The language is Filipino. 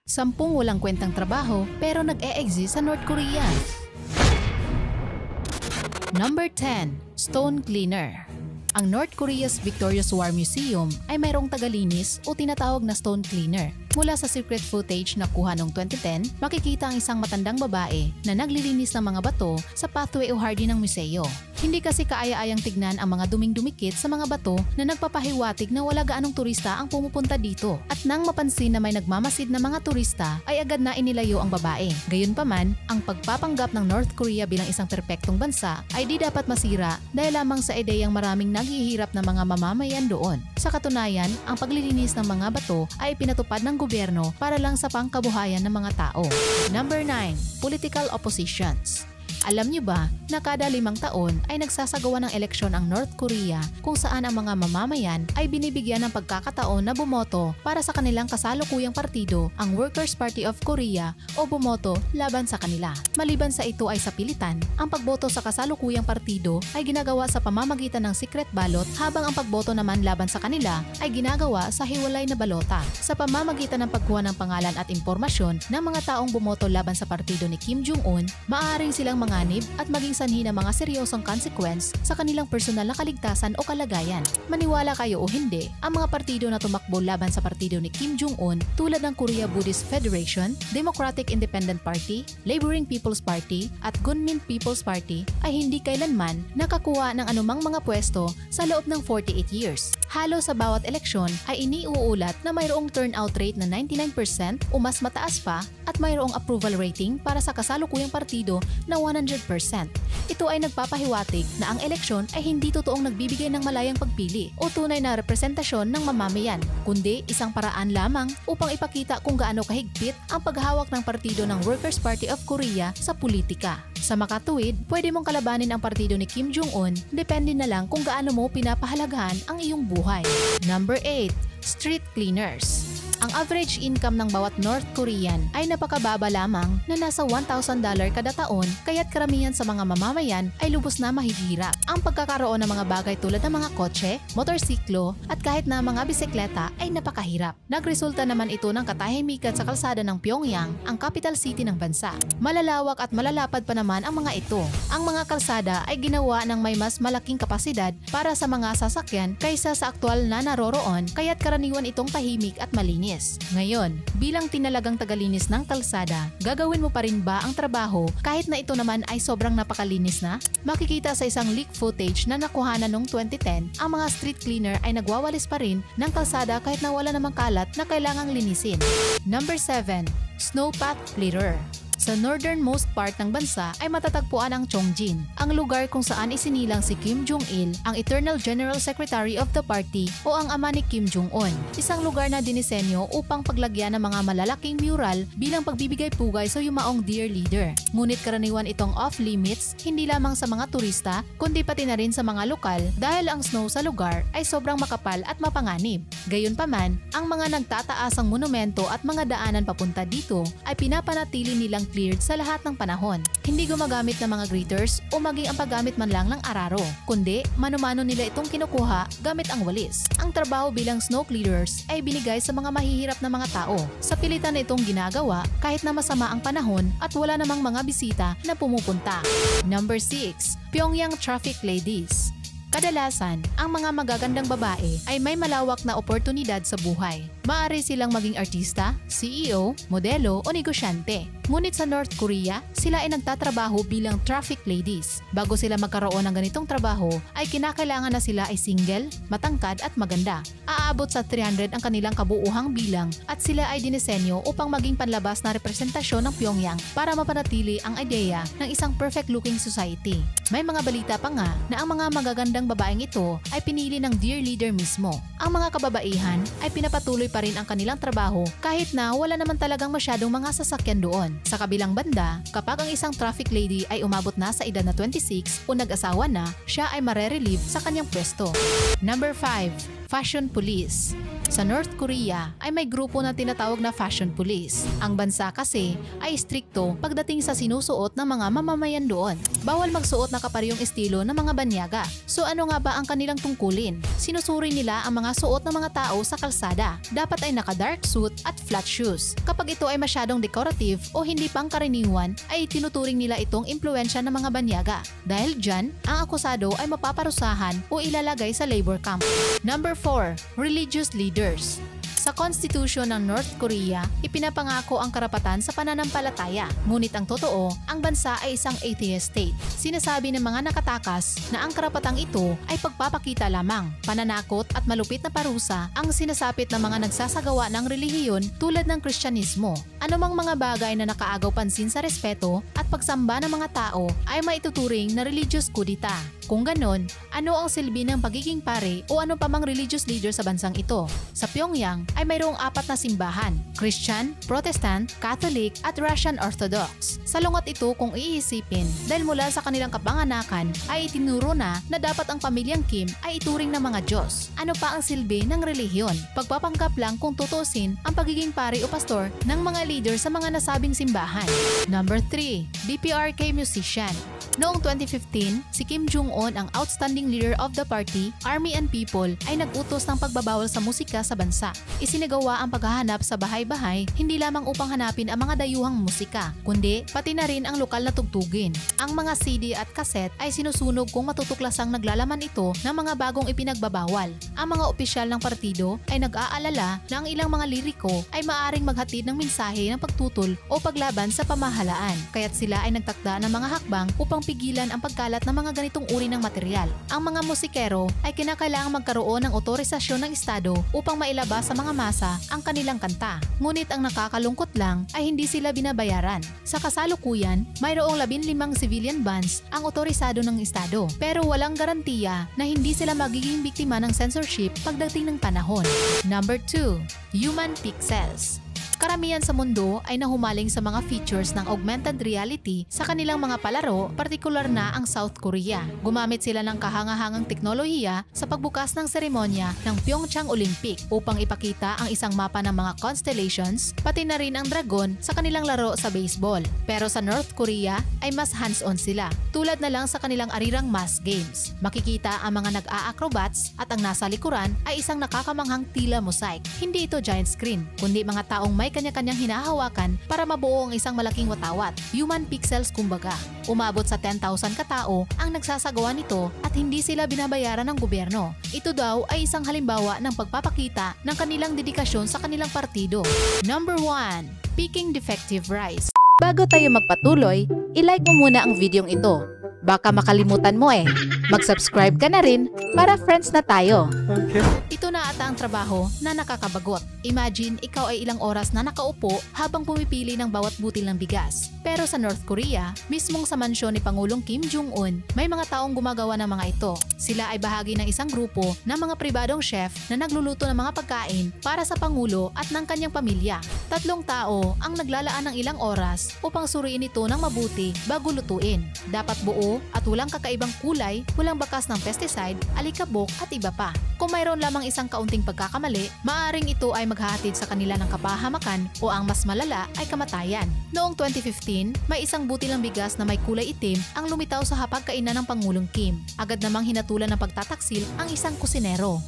10 walang kwentang trabaho pero nag-e-exist sa North Korea. Number 10. Stone Cleaner. Ang North Korea's Victorious War Museum ay mayroong tagalinis o tinatawag na stone cleaner. Mula sa secret footage na kuha noong 2010, makikita ang isang matandang babae na naglilinis ng mga bato sa pathway o hardy ng museo. Hindi kasi kaaya-ayang tignan ang mga duming dumikit sa mga bato na nagpapahiwatig na wala gaanong turista ang pumupunta dito. At nang mapansin na may nagmamasid na mga turista, ay agad na inilayo ang babae. Gayunpaman, ang pagpapanggap ng North Korea bilang isang perpektong bansa ay di dapat masira dahil lamang sa ideyang maraming naghihirap na mga mamamayan doon. Sa katunayan, ang paglilinis ng mga bato ay pinatupad ng gobyerno para lang sa pangkabuhayan ng mga tao. Number 9. Political oppositions. Alam niyo ba na kada 5 taon ay nagsasagawa ng eleksyon ang North Korea kung saan ang mga mamamayan ay binibigyan ng pagkakataon na bumoto para sa kanilang kasalukuyang partido, ang Workers' Party of Korea, o bumoto laban sa kanila. Maliban sa ito ay sa pilitan, ang pagboto sa kasalukuyang partido ay ginagawa sa pamamagitan ng secret ballot habang ang pagboto naman laban sa kanila ay ginagawa sa hiwalay na balota. Sa pamamagitan ng pagkuha ng pangalan at impormasyon ng mga taong bumoto laban sa partido ni Kim Jong-un, maaaring silang manganib at maging sanhi ng mga seryosong consequence sa kanilang personal na kaligtasan o kalagayan. Maniwala kayo o hindi, ang mga partido na tumakbo laban sa partido ni Kim Jong-un tulad ng Korea Buddhist Federation, Democratic Independent Party, Laboring People's Party at Gunmin People's Party ay hindi kailanman nakakuha ng anumang mga pwesto sa loob ng 48 years. Halos sa bawat eleksyon ay iniuulat na mayroong turnout rate na 99% o mas mataas pa at mayroong approval rating para sa kasalukuyang partido na 100%. Ito ay nagpapahiwatig na ang eleksyon ay hindi totoong nagbibigay ng malayang pagpili o tunay na representasyon ng mamamayan, kundi isang paraan lamang upang ipakita kung gaano kahigpit ang paghawak ng partido ng Workers' Party of Korea sa politika. Sa makatuwid, pwede mong kalabanin ang partido ni Kim Jong-un, depende na lang kung gaano mo pinapahalagahan ang iyong buhay. Number 8. Street Cleaners. Ang average income ng bawat North Korean ay napakababa lamang na nasa $1,000 kada taon, kaya't karamihan sa mga mamamayan ay lubos na mahihirap. Ang pagkakaroon ng mga bagay tulad ng mga kotse, motorsiklo at kahit na mga bisikleta ay napakahirap. Nagresulta naman ito ng katahimikan sa kalsada ng Pyongyang, ang capital city ng bansa. Malalawak at malalapad pa naman ang mga ito. Ang mga kalsada ay ginawa ng may mas malaking kapasidad para sa mga sasakyan kaysa sa aktwal na naroroon, kaya't karaniwan itong tahimik at malinis. Ngayon, bilang tinalagang tagalinis ng kalsada, gagawin mo pa rin ba ang trabaho kahit na ito naman ay sobrang napakalinis na? Makikita sa isang leak footage na nakuhanan noong 2010, ang mga street cleaner ay nagwawalis pa rin ng kalsada kahit na wala namang kalat na kailangang linisin. Number 7. Snowpack Clearer. Sa northernmost part ng bansa ay matatagpuan ang Chongjin, ang lugar kung saan isinilang si Kim Jong-il, ang Eternal General Secretary of the Party o ang ama ni Kim Jong-un. Isang lugar na dinisenyo upang paglagyan ng mga malalaking mural bilang pagbibigay pugay sa yumaong dear leader. Ngunit karaniwan itong off-limits hindi lamang sa mga turista kundi pati na rin sa mga lokal dahil ang snow sa lugar ay sobrang makapal at mapanganib. Gayunpaman, ang mga nagtataasang monumento at mga daanan papunta dito ay pinapanatili nilang cleared sa lahat ng panahon. Hindi gumagamit ng mga greeters o maging ang paggamit man lang ng araro, kundi mano-mano nila itong kinukuha gamit ang walis. Ang trabaho bilang snow clearers ay binigay sa mga mahihirap na mga tao. Sa pilitan na itong ginagawa kahit na masama ang panahon at wala namang mga bisita na pumupunta. Number 6. Pyongyang Traffic Ladies. Kadalasan, ang mga magagandang babae ay may malawak na oportunidad sa buhay. Maaari silang maging artista, CEO, modelo o negosyante. Ngunit sa North Korea, sila ay nagtatrabaho bilang traffic ladies. Bago sila magkaroon ng ganitong trabaho, ay kinakailangan na sila ay single, matangkad at maganda. Aabot sa 300 ang kanilang kabuuhang bilang at sila ay dinisenyo upang maging panlabas na representasyon ng Pyongyang para mapanatili ang ideya ng isang perfect-looking society. May mga balita pa nga na ang mga magagandang babaeng ito ay pinili ng dear leader mismo. Ang mga kababaihan ay pinapatuloy pa rin ang kanilang trabaho kahit na wala naman talagang masyadong mga sasakyan doon. Sa kabilang banda, kapag ang isang traffic lady ay umabot na sa edad na 26 o nag-asawa na, siya ay marerelieve sa kanyang pwesto. Number 5. Fashion Police. Sa North Korea ay may grupo na tinatawag na Fashion Police. Ang bansa kasi ay strikto pagdating sa sinusuot ng mga mamamayan doon. Bawal magsuot na kaparehong estilo ng mga banyaga. So ano nga ba ang kanilang tungkulin? Sinusuri nila ang mga suot ng mga tao sa kalsada. Dapat ay naka-dark suit at flat shoes. Kapag ito ay masyadong decorative o hindi pangkaraniwan, ay tinuturing nila itong impluensya ng mga banyaga. Dahil dyan, ang akusado ay mapaparusahan o ilalagay sa labor camp. Number 4. Religious leaders. Sa Constitution ng North Korea, ipinapangako ang karapatan sa pananampalataya. Ngunit ang totoo, ang bansa ay isang atheist state. Sinasabi ng mga nakatakas na ang karapatang ito ay pagpapakita lamang. Pananakot at malupit na parusa ang sinasapit ng mga nagsasagawa ng relihiyon tulad ng Kristyanismo. Anumang mga bagay na nakaagaw pansin sa respeto at pagsamba ng mga tao ay maituturing na religious kudita. Kung ganon, ano ang silbi ng pagiging pare o ano pa mang religious leader sa bansang ito? Sa Pyongyang ay mayroong 4 na simbahan: Christian, Protestant, Catholic at Russian Orthodox. Salungat ito kung iisipin dahil mula sa kanilang kapanganakan ay itinuro na dapat ang pamilyang Kim ay ituring na mga Diyos. Ano pa ang silbi ng relihiyon? Pagpapanggap lang kung tutusin ang pagiging pare o pastor ng mga leader sa mga nasabing simbahan. Number 3. DPRK musician. Noong 2015, si Kim Jong-un, ang outstanding leader of the party, Army and People, ay nag-utos ng pagbabawal sa musika sa bansa. Isinagawa ang paghahanap sa bahay-bahay hindi lamang upang hanapin ang mga dayuhang musika, kundi pati na rin ang lokal na tugtugin. Ang mga CD at kaset ay sinusunog kung matutuklasang naglalaman ito ng mga bagong ipinagbabawal. Ang mga opisyal ng partido ay nag-aalala na ang ilang mga liriko ay maaring maghatid ng mensahe ng pagtutol o paglaban sa pamahalaan, kaya't sila ay nagtakda ng mga hakbang upang pigilan ang pagkalat ng mga ganitong uri ng material. Ang mga musikero ay kinakailangang magkaroon ng otorisasyon ng Estado upang mailabas sa mga masa ang kanilang kanta. Ngunit ang nakakalungkot lang ay hindi sila binabayaran. Sa kasalukuyan, mayroong 15 civilian bands ang otorisado ng Estado, pero walang garantiya na hindi sila magiging biktima ng censorship pagdating ng panahon. Number 2. Human pixels. Karamihan sa mundo ay nahumaling sa mga features ng augmented reality sa kanilang mga palaro, partikular na ang South Korea. Gumamit sila ng kahangahangang teknolohiya sa pagbukas ng seremonya ng Pyeongchang Olympic upang ipakita ang isang mapa ng mga constellations, pati na rin ang dragon sa kanilang laro sa baseball. Pero sa North Korea ay mas hands-on sila, tulad na lang sa kanilang arirang mass games. Makikita ang mga nag-a-acrobats at ang nasa likuran ay isang nakakamanghang tila mosaic. Hindi ito giant screen, kundi mga taong may kanya-kanyang hinahawakan para mabuo ang isang malaking watawat. Human pixels kumbaga. Umabot sa 10,000 katao ang nagsasagawa nito at hindi sila binabayaran ng gobyerno. Ito daw ay isang halimbawa ng pagpapakita ng kanilang dedikasyon sa kanilang partido. Number 1. Picking defective rice. Bago tayo magpatuloy, i-like mo muna ang videong ito. Baka makalimutan mo eh. Mag-subscribe ka na rin para friends na tayo. Okay. Ito na ata ang trabaho na nakakabagot. Imagine ikaw ay ilang oras na nakaupo habang pumipili ng bawat butil ng bigas. Pero sa North Korea, mismong sa mansyon ni Pangulong Kim Jong-un, may mga taong gumagawa ng mga ito. Sila ay bahagi ng isang grupo ng mga pribadong chef na nagluluto ng mga pagkain para sa Pangulo at ng kanyang pamilya. 3 tao ang naglalaan ng ilang oras upang suriin ito ng mabuti bago lutuin. Dapat buo at walang kakaibang kulay, walang bakas ng pesticide, alikabok at iba pa. Kung mayroon lamang isang kaunting pagkakamali, maaaring ito ay maghahatid sa kanila ng kapahamakan o ang mas malala ay kamatayan. Noong 2015, may isang butil ng bigas na may kulay itim ang lumitaw sa hapagkainan ng Pangulong Kim. Agad namang hinatulan ng pagtataksil ang isang kusinero.